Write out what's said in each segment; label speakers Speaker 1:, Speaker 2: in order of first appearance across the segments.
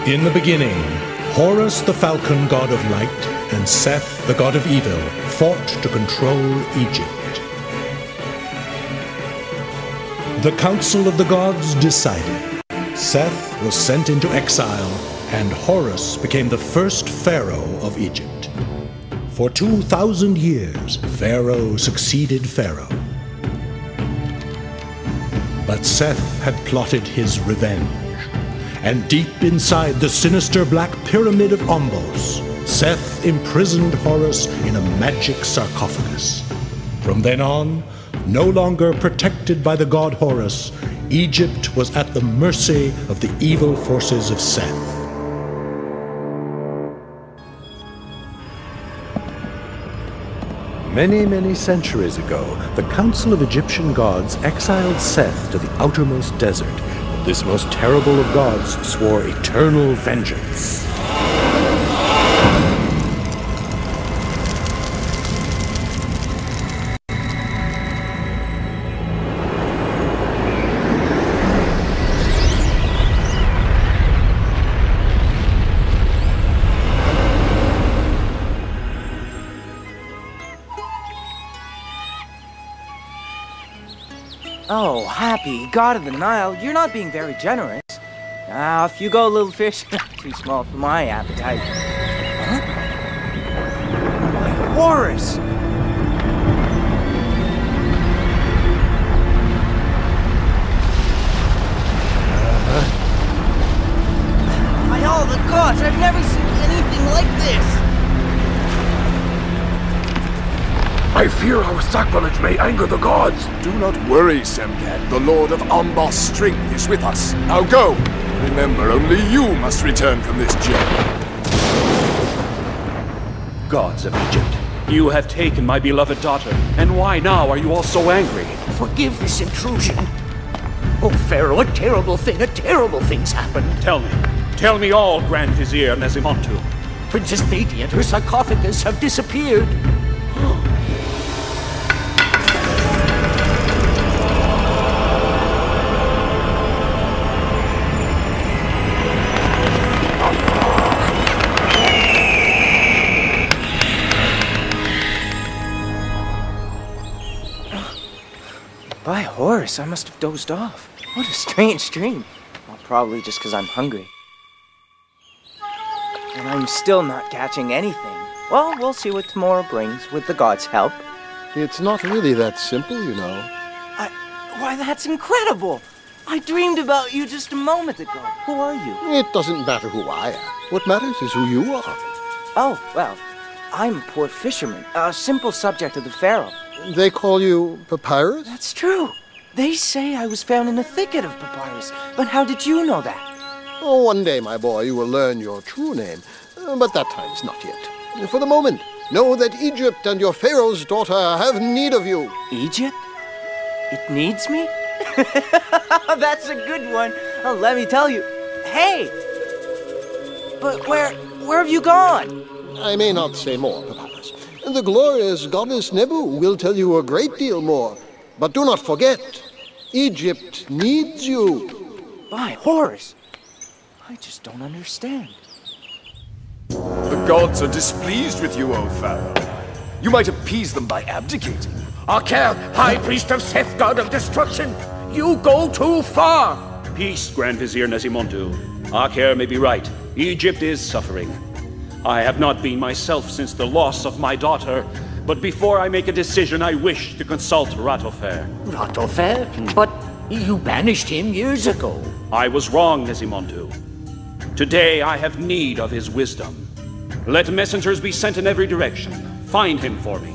Speaker 1: In the beginning, Horus the falcon god of light and Seth the god of evil fought to control Egypt. The council of the gods decided. Seth was sent into exile, and Horus became the first pharaoh of Egypt. For 2,000 years, Pharaoh succeeded Pharaoh. But Seth had plotted his revenge. And deep inside the sinister black pyramid of Ombos, Seth imprisoned Horus in a magic sarcophagus. From then on, no longer protected by the god Horus, Egypt was at the mercy of the evil forces of Seth. Many, many centuries ago, the Council of Egyptian Gods exiled Seth to the outermost desert. This most terrible of gods swore eternal vengeance.
Speaker 2: Oh, Happy, god of the Nile, you're not being very generous. Off you go, little fish. Too small for my appetite. Huh? My Horus! By all the gods, I've never seen anything like this!
Speaker 3: I fear our sacrilege may anger the gods.
Speaker 4: Do not worry, Semkat. The Lord of Ombos' strength is with us. Now go! Remember, only you must return from this journey.
Speaker 5: Gods of Egypt, you have taken my beloved daughter, and why now are you all so angry?
Speaker 6: Forgive this intrusion. Oh, Pharaoh, a terrible thing's happened.
Speaker 5: Tell me all, Grand Vizier Nesimontu.
Speaker 6: Princess Thetia and her sarcophagus have disappeared.
Speaker 2: By Horus, I must have dozed off. What a strange dream. Well, probably just because I'm hungry. And I'm still not catching anything. Well, we'll see what tomorrow brings with the gods' help.
Speaker 7: It's not really that simple, you know.
Speaker 2: Why, that's incredible! I dreamed about you just a moment ago. Who are you?
Speaker 7: It doesn't matter who I am. What matters is who you are.
Speaker 2: Oh, well, I'm a poor fisherman, a simple subject of the Pharaoh.
Speaker 7: They call you Papyrus?
Speaker 2: That's true. They say I was found in a thicket of papyrus. But how did you know that?
Speaker 7: Oh, one day, my boy, you will learn your true name. But that time is not yet. For the moment, know that Egypt and your Pharaoh's daughter have need of you.
Speaker 2: Egypt? It needs me? That's a good one. Oh, let me tell you. Hey! But where have you gone?
Speaker 7: I may not say more, Papyrus. The glorious goddess Nebu will tell you a great deal more. But do not forget, Egypt needs you.
Speaker 2: By Horus! I just don't understand.
Speaker 4: The gods are displeased with you, O Pharaoh. You might appease them by abdicating.
Speaker 3: Aker, High Priest of Seth, God of Destruction, you go too far.
Speaker 5: Peace, Grand Vizier Nesimontu. Aker may be right. Egypt is suffering. I have not been myself since the loss of my daughter, but before I make a decision, I wish to consult Ratofer.
Speaker 6: Ratofer? But you banished him years ago.
Speaker 5: I was wrong, Nesimontu. Today I have need of his wisdom. Let messengers be sent in every direction. Find him for me.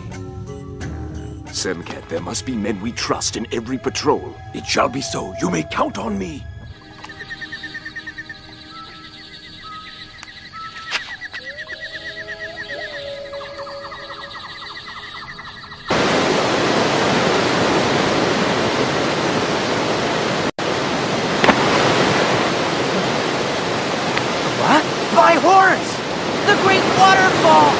Speaker 4: Semkat, there must be men we trust in every patrol. It shall be so. You may count on me.
Speaker 2: By Horus! The great waterfall!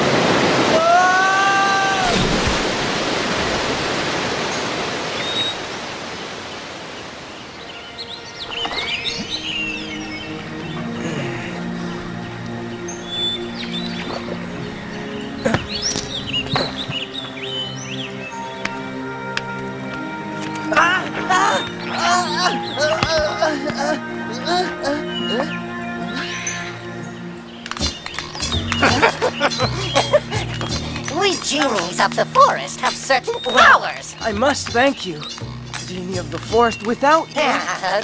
Speaker 8: We genies of the forest have certain powers.
Speaker 2: I must thank you, Genie of the Forest. Without you...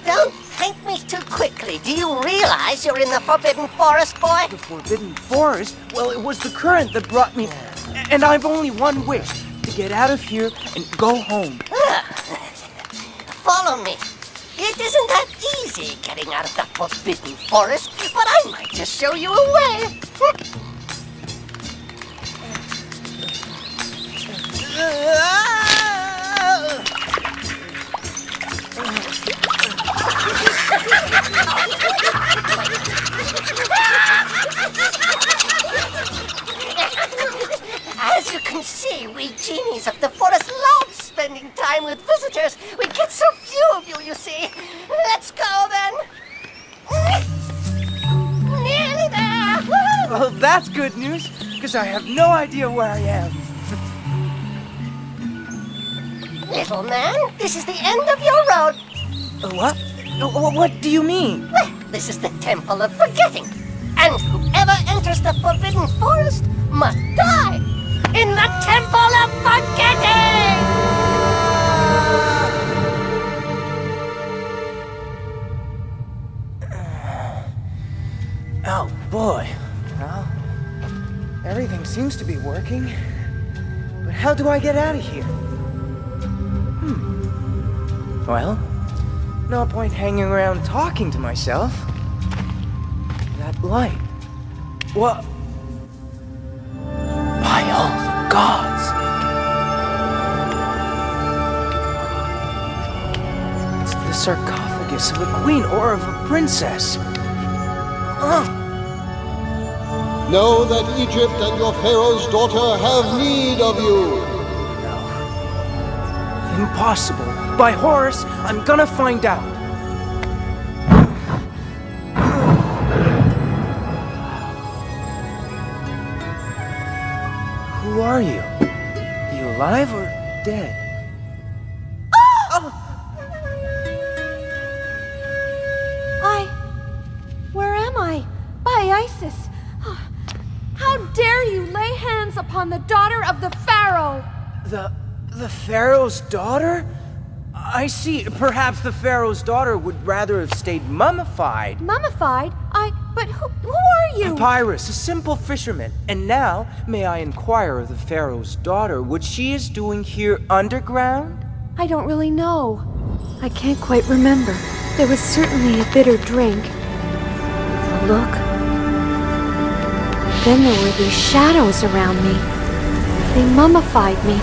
Speaker 8: Don't thank me too quickly. Do you realize you're in the Forbidden Forest, boy?
Speaker 2: The Forbidden Forest? Well, it was the current that brought me... And I've only one wish, to get out of here and go home.
Speaker 8: Follow me. It isn't that easy getting out of the Forbidden Forest, but I might just show you a way. As you can see, we genies of the forest love spending time with visitors. We get so few of you, you see. Let's go, then. Nearly there.
Speaker 2: Well, that's good news, because I have no idea where I am.
Speaker 8: Little man, this is the end of your road.
Speaker 2: What? What do you mean?
Speaker 8: This is the Temple of Forgetting. And whoever enters the Forbidden Forest must die in the Temple of Forgetting!
Speaker 2: Oh, boy. Well, everything seems to be working. But how do I get out of here? Well, no point hanging around talking to myself. That light. What? By all the gods! It's the sarcophagus of a queen or of a princess.
Speaker 7: Know that Egypt and your pharaoh's daughter have need of you.
Speaker 2: Impossible. By Horus, I'm gonna find out. Who are you? You alive or dead?
Speaker 9: Where am I? By Isis. How dare you lay hands upon the daughter of the Pharaoh?
Speaker 2: The Pharaoh's daughter? I see. Perhaps the Pharaoh's daughter would rather have stayed mummified.
Speaker 9: Mummified? But who are you?
Speaker 2: Papyrus, a simple fisherman. And now, may I inquire of the Pharaoh's daughter what she is doing here underground?
Speaker 9: I don't really know. I can't quite remember. There was certainly a bitter drink. A look. Then there were these shadows around me. They mummified me.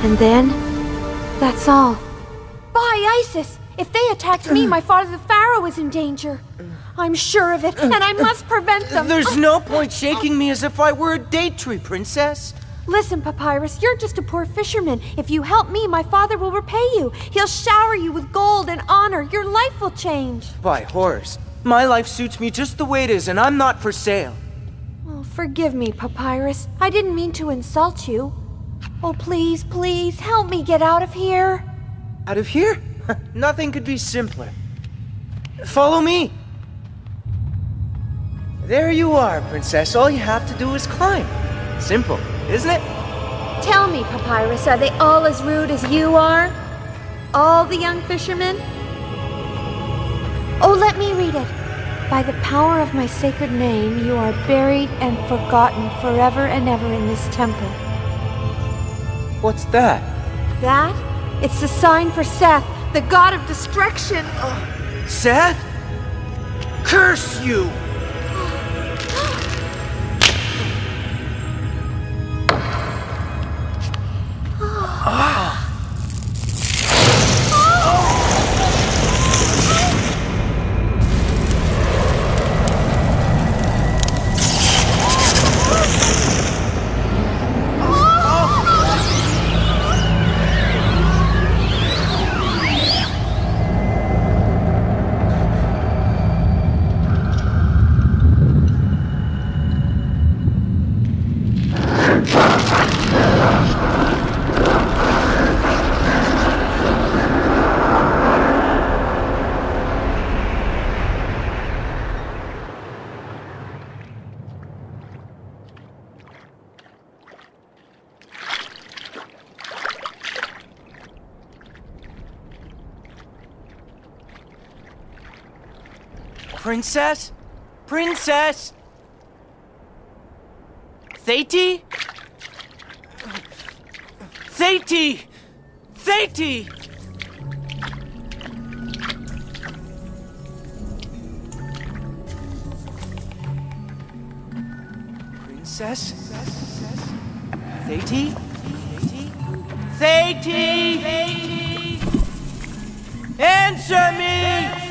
Speaker 9: And then, that's all. By Isis! If they attacked me, my father the Pharaoh is in danger. I'm sure of it, and I must prevent them.
Speaker 2: There's no point shaking me as if I were a date tree, princess.
Speaker 9: Listen, Papyrus, you're just a poor fisherman. If you help me, my father will repay you. He'll shower you with gold and honor. Your life will change.
Speaker 2: By Horus, my life suits me just the way it is, and I'm not for sale.
Speaker 9: Oh, forgive me, Papyrus. I didn't mean to insult you. Oh, please, please, help me get out of here.
Speaker 2: Out of here? Nothing could be simpler. Follow me. There you are, princess. All you have to do is climb. Simple, isn't it?
Speaker 9: Tell me, Papyrus, are they all as rude as you are? All the young fishermen? Oh, let me read it. By the power of my sacred name, you are buried and forgotten forever and ever in this temple.
Speaker 2: What's that?
Speaker 9: That? It's the sign for Seth, the god of destruction.
Speaker 2: Seth? Curse you! Princess? Princess? Thetis? Thetis! Thetis! Princess? Thetis? Thetis! Answer me!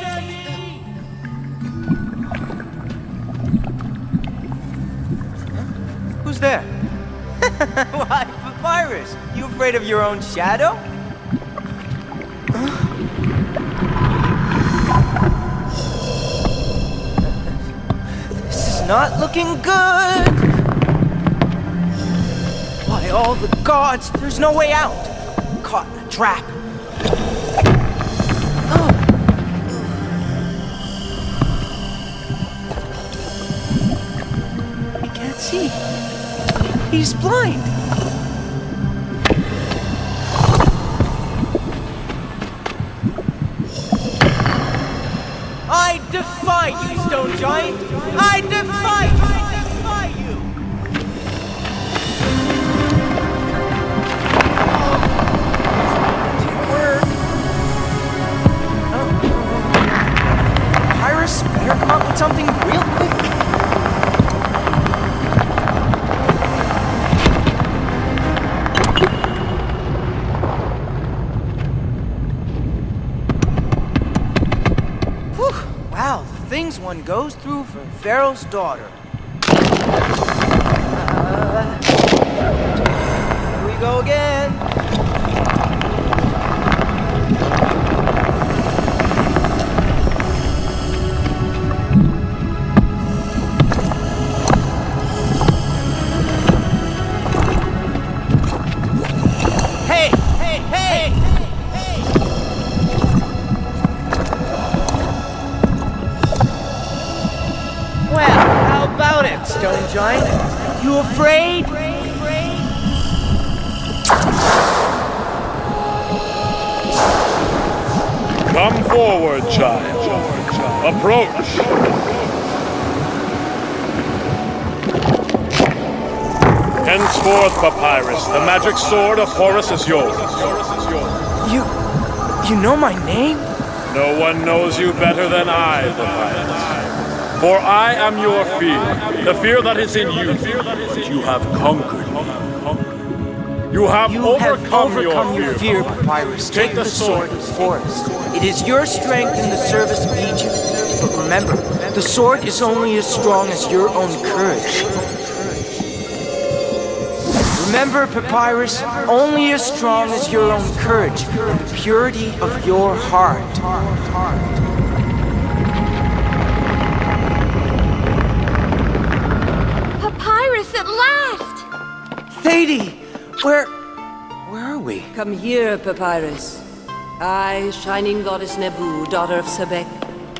Speaker 2: Who's there? Why, Papyrus? You afraid of your own shadow? This is not looking good! By all the gods, there's no way out! I'm caught in a trap! He can't see. He's blind! I defy you, Stone Giant! I defy you! I defy you! Didn't work. Papyrus, better come up with something real quick. Wow, the things one goes through for Pharaoh's daughter. Here we go again. Hey! Hey! Hey! Well, how about it, Stone Giant? You afraid?
Speaker 10: Come forward, child. Approach. Henceforth, Papyrus, the magic sword of Horus is yours.
Speaker 2: You know my name?
Speaker 10: No one knows you better than I, Papyrus. For I am your fear, the fear that is in you. But you have conquered me. You have overcome your fear,
Speaker 2: Papyrus. Take the sword of Horus. It is your strength in the service of Egypt. But remember, the sword is only as strong as your own courage. Remember, Papyrus, only as strong as your own courage and the purity of your heart.
Speaker 9: Papyrus, at last!
Speaker 2: Thetis! Where are we?
Speaker 11: Come here, Papyrus. I, Shining Goddess Nebu, daughter of Sebek,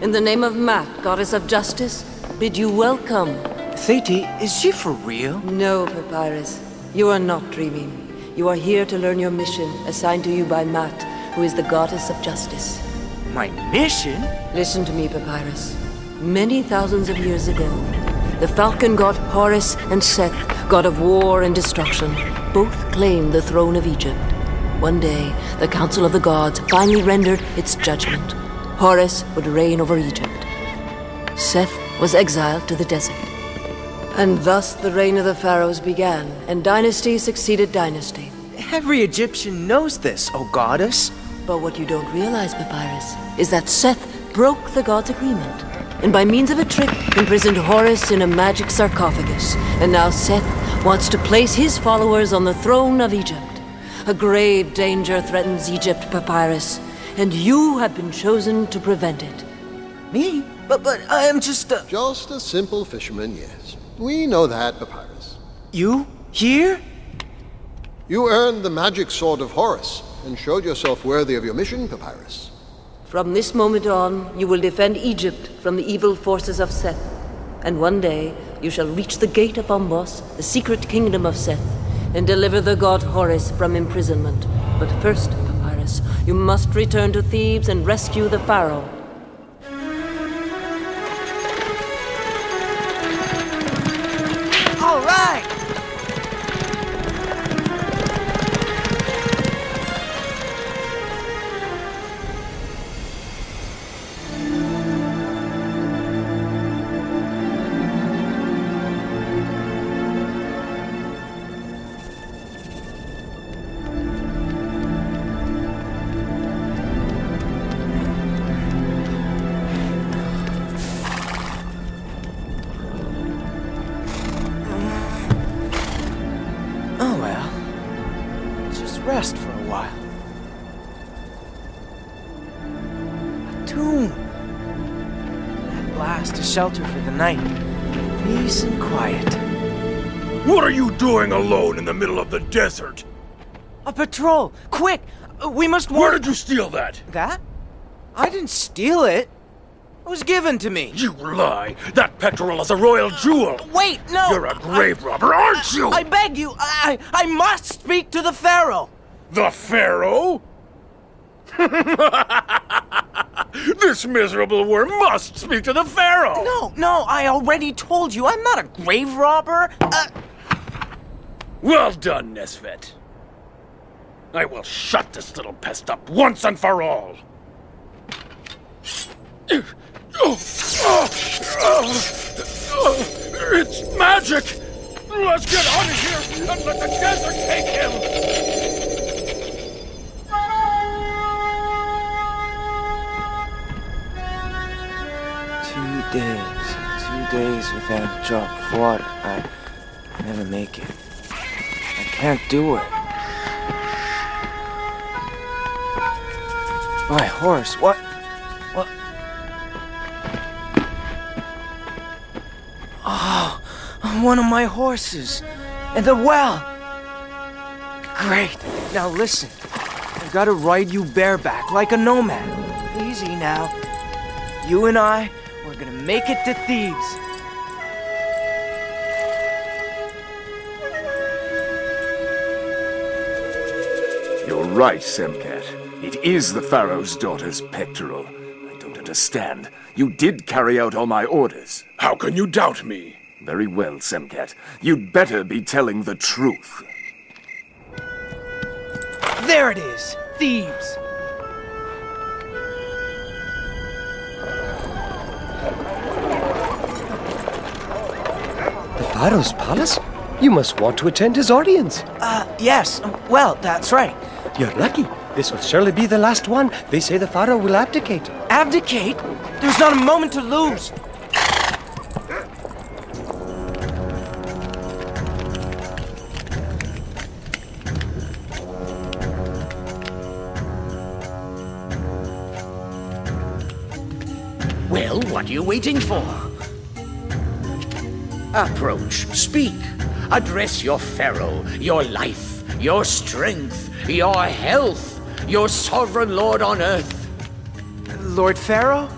Speaker 11: in the name of Mat, Goddess of Justice, bid you welcome.
Speaker 2: Thetis, is she for real?
Speaker 11: No, Papyrus. You are not dreaming. You are here to learn your mission, assigned to you by Mat, who is the Goddess of Justice.
Speaker 2: My mission?
Speaker 11: Listen to me, Papyrus. Many thousands of years ago, the falcon god Horus and Seth, god of war and destruction, both claimed the throne of Egypt. One day, the Council of the Gods finally rendered its judgment. Horus would reign over Egypt. Seth was exiled to the desert. And thus the reign of the pharaohs began, and dynasty succeeded dynasty.
Speaker 2: Every Egyptian knows this, O goddess.
Speaker 11: But what you don't realize, Papyrus, is that Seth broke the gods' agreement, and by means of a trick imprisoned Horus in a magic sarcophagus. And now Seth wants to place his followers on the throne of Egypt. A grave danger threatens Egypt, Papyrus, and you have been chosen to prevent it.
Speaker 2: Me? But I am just a...
Speaker 7: Just a simple fisherman, yes. We know that, Papyrus.
Speaker 2: You? Here?
Speaker 7: You earned the magic sword of Horus and showed yourself worthy of your mission, Papyrus.
Speaker 11: From this moment on, you will defend Egypt from the evil forces of Seth. And one day, you shall reach the gate of Ombos, the secret kingdom of Seth, and deliver the god Horus from imprisonment. But first, Papyrus, you must return to Thebes and rescue the pharaoh.
Speaker 2: tomb. At last, a shelter for the night. Peace and quiet.
Speaker 10: What are you doing alone in the middle of the desert?
Speaker 2: A patrol! Quick! We must
Speaker 10: Where did you steal that?
Speaker 2: That? I didn't steal it. It was given to me.
Speaker 10: You lie! That petrol is a royal jewel!
Speaker 2: Wait, no!
Speaker 10: You're a grave robber, aren't you?
Speaker 2: I beg you! I must speak to the Pharaoh!
Speaker 10: The Pharaoh? This miserable worm must speak to the Pharaoh!
Speaker 2: No, I already told you, I'm not a grave robber!
Speaker 10: Well done, Nesvet. I will shut this little pest up once and for all! It's magic! Let's get out of here and let the desert take him!
Speaker 2: 2 days without a drop of water. I never make it. I can't do it. My horse, what? Oh, one of my horses. And the well. Great. Now listen. I gotta ride you bareback like a nomad. Easy now. You and I, we're gonna make it to Thebes.
Speaker 4: You're right, Semkat. It is the Pharaoh's daughter's pectoral. I don't understand. You did carry out all my orders.
Speaker 10: How can you doubt me?
Speaker 4: Very well, Semkat. You'd better be telling the truth.
Speaker 2: There it is! Thebes!
Speaker 12: The Pharaoh's palace? You must want to attend his audience.
Speaker 2: Yes. Well, that's right.
Speaker 12: You're lucky. This will surely be the last one. They say the Pharaoh will abdicate.
Speaker 2: Abdicate? There's not a moment to lose.
Speaker 6: Well, what are you waiting for? Approach, speak. Address your pharaoh, your life, your strength, your health, your sovereign lord on earth.
Speaker 2: Lord Pharaoh,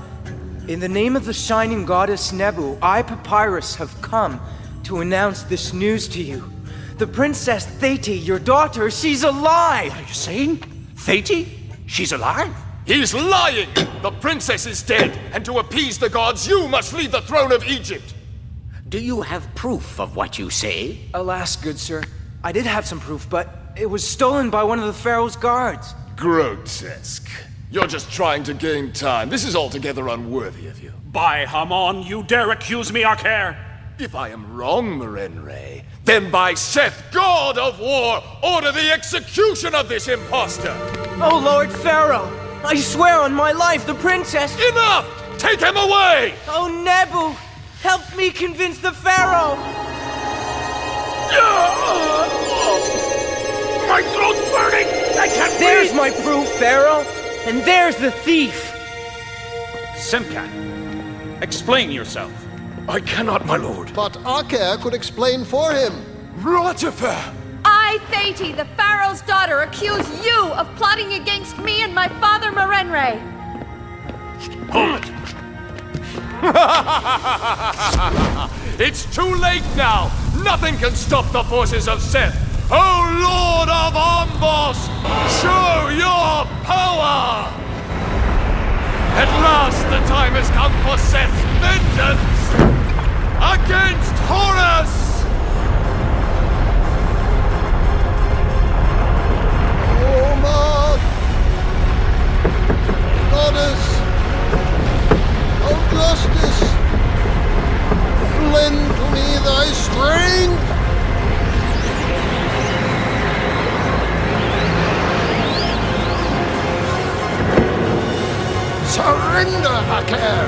Speaker 2: in the name of the shining goddess Nebu, I, Papyrus, have come to announce this news to you. The Princess Thetis, your daughter, she's alive!
Speaker 3: What are you saying? Thetis? She's alive?
Speaker 4: He's lying! The princess is dead, and to appease the gods, you must leave the throne of Egypt!
Speaker 6: Do you have proof of what you say?
Speaker 2: Alas, good sir, I did have some proof, but it was stolen by one of the Pharaoh's guards.
Speaker 4: Grotesque. You're just trying to gain time. This is altogether unworthy of you.
Speaker 5: By Hamon, you dare accuse me, Aker?
Speaker 4: If I am wrong, Merenre, then by Seth, god of war, order the execution of this impostor!
Speaker 2: Oh, Lord Pharaoh! I swear on my life, the princess—
Speaker 4: Enough! Take him away!
Speaker 2: Oh, Nebu! Help me convince the Pharaoh!
Speaker 10: My throat's burning! I can't breathe!
Speaker 2: There's my proof, Pharaoh! And there's the thief!
Speaker 5: Semkat, explain yourself.
Speaker 10: I cannot, my lord.
Speaker 7: But Aker could explain for him.
Speaker 10: Rotifer!
Speaker 9: I, Thetis, the Pharaoh's daughter, accuse you of plotting against me and my father Merenre.
Speaker 5: Hold it!
Speaker 4: It's too late now! Nothing can stop the forces of Seth! O Lord of Ombos! Show your power! At last the time has come for Seth's vengeance! Against Horus!
Speaker 7: Oh, my goddess of justice, lend to me thy strength. Surrender, Aker!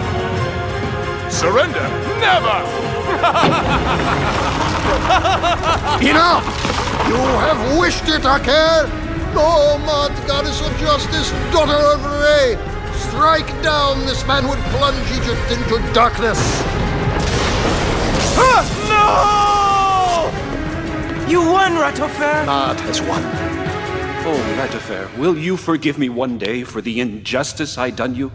Speaker 4: Surrender? Never!
Speaker 7: Enough! You have wished it, Aker! Oh, mad goddess of justice, daughter of Re! Strike down! This man would plunge Egypt into darkness!
Speaker 2: No! You won, Ratofer!
Speaker 5: Mart has won. Oh, Ratofer, will you forgive me one day for the injustice I done you?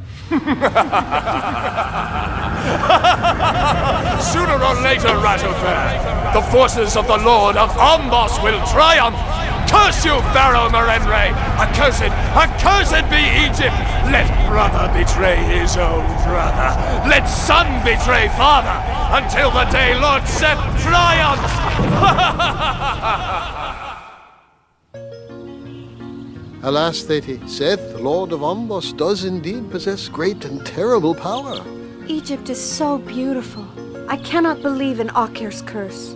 Speaker 4: Sooner or later, Ratofer, the forces of the Lord of Ombos will triumph! Curse you, Pharaoh Merenre! Accursed be Egypt! Let brother betray his own brother! Let son betray father! Until the day Lord Seth triumphs!
Speaker 7: Alas, Thetis, Seth, Lord of Ombos, does indeed possess great and terrible power.
Speaker 9: Egypt is so beautiful. I cannot believe in Akhir's curse.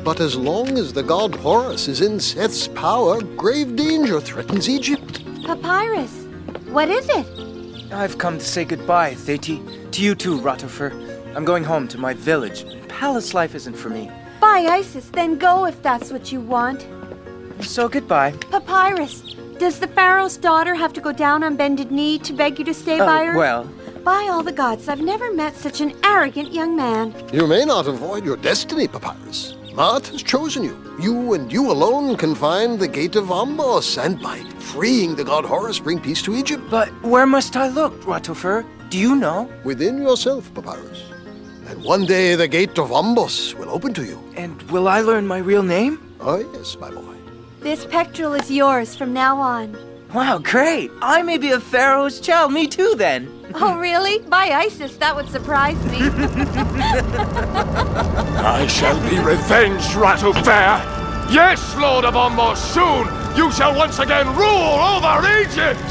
Speaker 7: But as long as the god Horus is in Seth's power, grave danger threatens Egypt.
Speaker 9: Papyrus, what is it?
Speaker 2: I've come to say goodbye, Thetis. To you too, Ratofer. I'm going home to my village. Palace life isn't for me.
Speaker 9: By Isis, then go if that's what you want.
Speaker 2: So goodbye.
Speaker 9: Papyrus, does the pharaoh's daughter have to go down on bended knee to beg you to stay by her?
Speaker 2: Well...
Speaker 9: By all the gods, I've never met such an arrogant young man.
Speaker 7: You may not avoid your destiny, Papyrus. Mart has chosen you. You and you alone can find the gate of Ombos, and by freeing the god Horus, bring peace to Egypt.
Speaker 2: But where must I look, Ratofer? Do you know?
Speaker 7: Within yourself, Papyrus. And one day the gate of Ombos will open to you.
Speaker 2: And will I learn my real name?
Speaker 7: Oh, yes, my boy.
Speaker 9: This pectoral is yours from now on.
Speaker 2: Wow, great! I may be a pharaoh's child. Me too, then.
Speaker 9: Oh, really? By Isis, that would surprise me.
Speaker 4: I shall be revenged, Ratofer! Yes, Lord of Ombos, soon you shall once again rule over Egypt!